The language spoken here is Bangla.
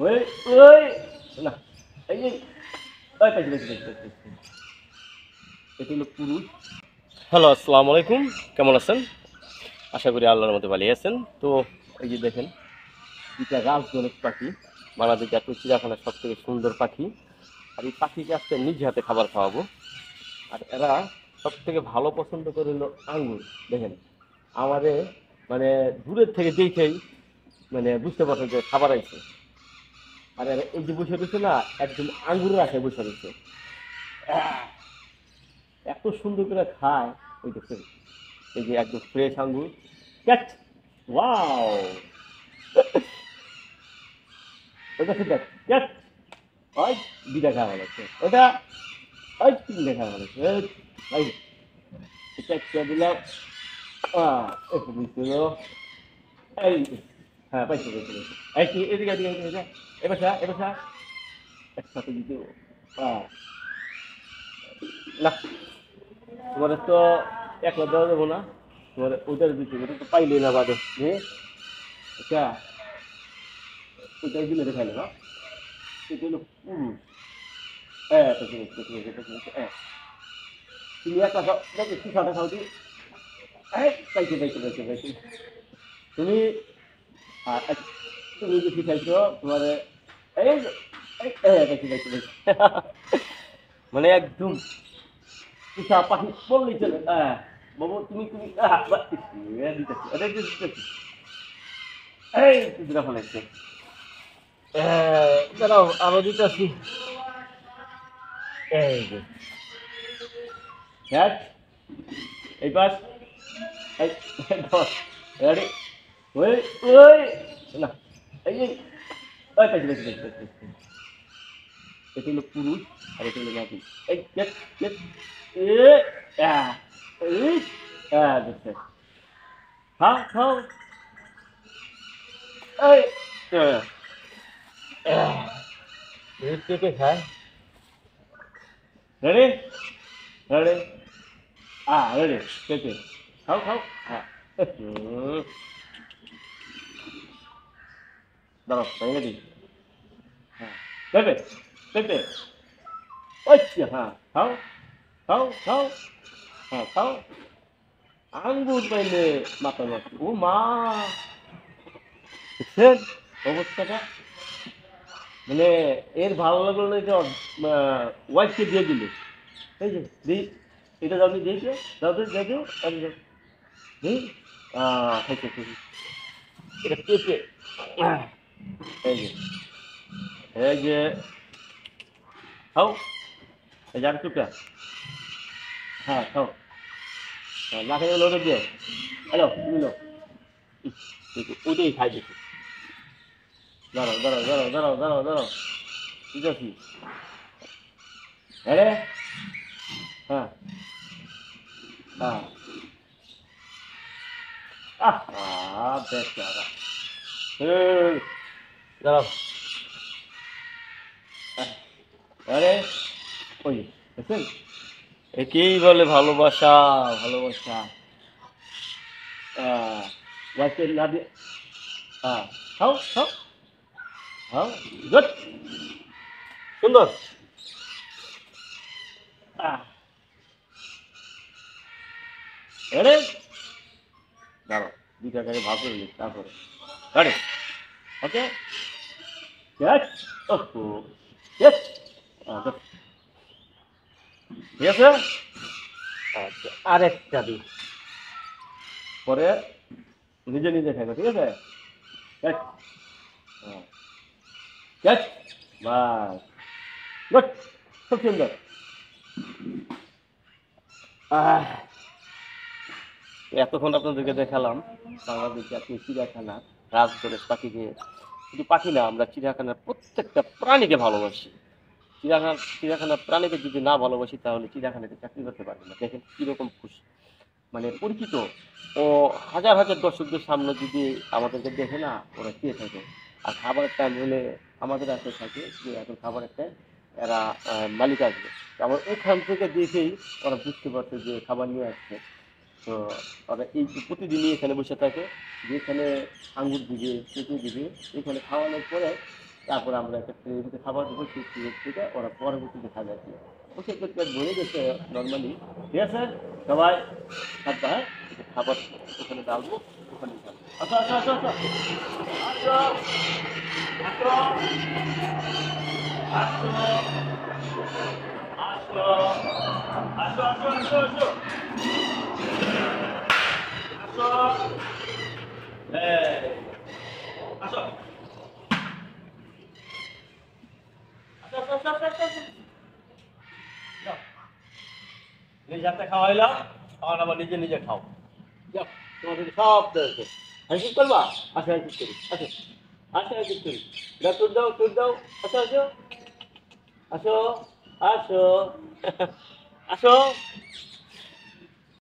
ওই ওই না এই এই ওই পাইছি পাইছি পাইছি পাইছি এটা হলো পুরুষ। হ্যালো, আসসালামু আলাইকুম। কেমন আছেন? আশা করি আল্লাহর মধ্যে ভালো আছেন। তো এই যে দেখেন দুইটা রাজজনক পাখি, বাংলাদেশ জাতীয় চিড়িয়াখানার সব থেকে সুন্দর পাখি। আর এই পাখিকে আজকে নিজ হাতে খাবার খাওয়াবো। আর এরা সব থেকে ভালো পছন্দ করে হলো আঙ্গুর। দেখেন আমাদের মানে দূরের থেকে দেখেই মানে বুঝতে পারছে যে খাবার আইছে। আর এরা এই যে বসে রয়েছে না, একদম আঙ্গুরের আশায় বসে রয়েছে। আহ! এত সুন্দর করে খায়। ওই দেখছেন, এই যে একদম ফ্রেশ আঙ্গুর। ক্যাচ! ওয়াও! ওটা ঠিক আছে, ক্যাচ! ওই দুইটা খাওয়া লাগছে ওটা, ওই তিনটে খাওয়া লাগছে। এই এটা একটা দিলাম। একটু দিচ্ছিল। এই হ্যাঁ, পাইছি পাইছি পাইছি। এই কি এদিকে এদিকে এদিকে এবার এবার একসাথে দিতে না, তোমার তো একলা দেওয়া যাবো না। তোমার ওইটার দিতে ওটা তো পাইলে না বাদে যে এটা ওইটাই দিলে দেখাইলে না। এটা হলো পুরুষ। হ্যাঁ, হ্যাঁ, তুমি একটা খাও দেখো, কি খাওয়াটা খাও দিই। পাইছে পাইছে পাইছে পাইছে। তুমি তুমি বেশি খাইছো তোমার। এই পাইছে পাইছে পাইছে। মানে একদম পিঠা পাখি বললেই চলে। হ্যাঁ বাবু, তুমি তুমি দিতেছি এটা দিতেছি। এই কিছুটা ফেলেছে। দাঁড়াও আরো দিতেছি। এই যে ক্যাচ, এই পাশ, এই রেডি, ওই ওই না এই এই ওই পাইছি পাইছি পাইছি পাইছি পাইছি। এটা হলো পুরুষ আর এটা হলো নাতি। এই ক্যাচ ক্যাচ এ এই দেখছে। খাও খাও। এই কে কে খায়। রেডি রেডি রেডি, কে কে খাও খাও। হ্যাঁ দাঁড়াও ভেঙে দিই। হ্যাঁ পেঁপে পেঁপে, আচ্ছা হ্যাঁ খাও খাও খাও। হ্যাঁ খাও। আঙ্গুর পাইলে মাথা নষ্ট। ও মা, দেখছেন অবস্থাটা? মানে এর ভালো লাগলো না যে ওয়াইফকে দিয়ে দিল। এই যে দিই, এটা যাবি দিয়েছে, যাবে যাবে দিই। খাইছে খাইছে। এটা পেঁপে। এই যে এই যে খাও। এই যে আর টুকরা। হ্যাঁ খাও। না খেয়ে লোটে দিও। হ্যালো তুমি লো। ওইটাই খাই দেখি। দাঁড়াও দাঁড়াও দাঁড়াও দাঁড়াও দাঁড়াও দাঁড়াও, ঠিক আছে। হ্যাঁ রে, হ্যাঁ হ্যাঁ। বেচারা। এই, দাঁড়াও। আরে ওই দেখছেন, একেই বলে ভালোবাসা। ভালোবাসা ওয়াইফকে না দিয়ে। খাও খাও খাও। গুড, সুন্দর। আহ, আরে দাঁড়াও, দুইটা টাকা ভাগ করে নিই তারপরে। আরে ওকে, yes, ওহো, yes, good, ঠিক আছে। আচ্ছা আরেকটা দিই, পরে নিজে নিজে খাইবে, ঠিক আছে। Yes, yes, বাস, গুড, খুব সুন্দর। আহ, এতক্ষণ আপনাদেরকে দেখালাম বাংলাদেশ জাতীয় চিড়িয়াখানা রাজধরের পাখিকে। শুধু পাখি না, আমরা চিড়িয়াখানার প্রত্যেকটা প্রাণীকে ভালোবাসি। চিড়িয়াখানার প্রাণীকে যদি না ভালোবাসি তাহলে চিড়িয়াখানাতে চাকরি করতে পারবে না। দেখেন কীরকম খুশি, মানে পরিচিত। ও হাজার হাজার দর্শকদের সামনে যদি আমাদেরকে দেখে না, ওরা চেয়ে থাকে। আর খাবারের টাইম হলে আমাদের আশায় থাকে যে এখন খাবারের টাইম, এরা মালিক আসবে। তো আমার ওখান থেকে দেখেই ওরা বুঝতে পারছে যে খাবার নিয়ে আসছে। তো ওরা এই প্রতিদিনই এখানে বসে থাকে, যেখানে আঙ্গুর দিবে, পেঁপে দিবে, এখানে খাওয়ানোর পরে তারপর আমরা একটা ট্রেনের মধ্যে খাবার দেবো, সেই ট্রেনের থেকে ওরা পরবর্তীতে খাবার দিয়ে ওকে পেট ভরে গেছে নর্মালি। ঠিক আছে সবাই খাবা, হ্যাঁ খাবার ওখানে ডালবো, ওখানে খাবো। আসো আসো আসো আসো আসো আসো আসো আসো আসো আসো আসো আসো এই, আসো আসো আসো আসো আসো আসো যাও। নিজে হাতে খাওয়াইলাম, তখন আবার নিজে নিজে খাও। যাও, তোমাদেরকে সব দেওয়া হাসিস করবা, আসো হাসিস করি, আসো আসো হাসিস করি, দাও তুর দাও তুর দাও, আসো আসো আসো আসো আসো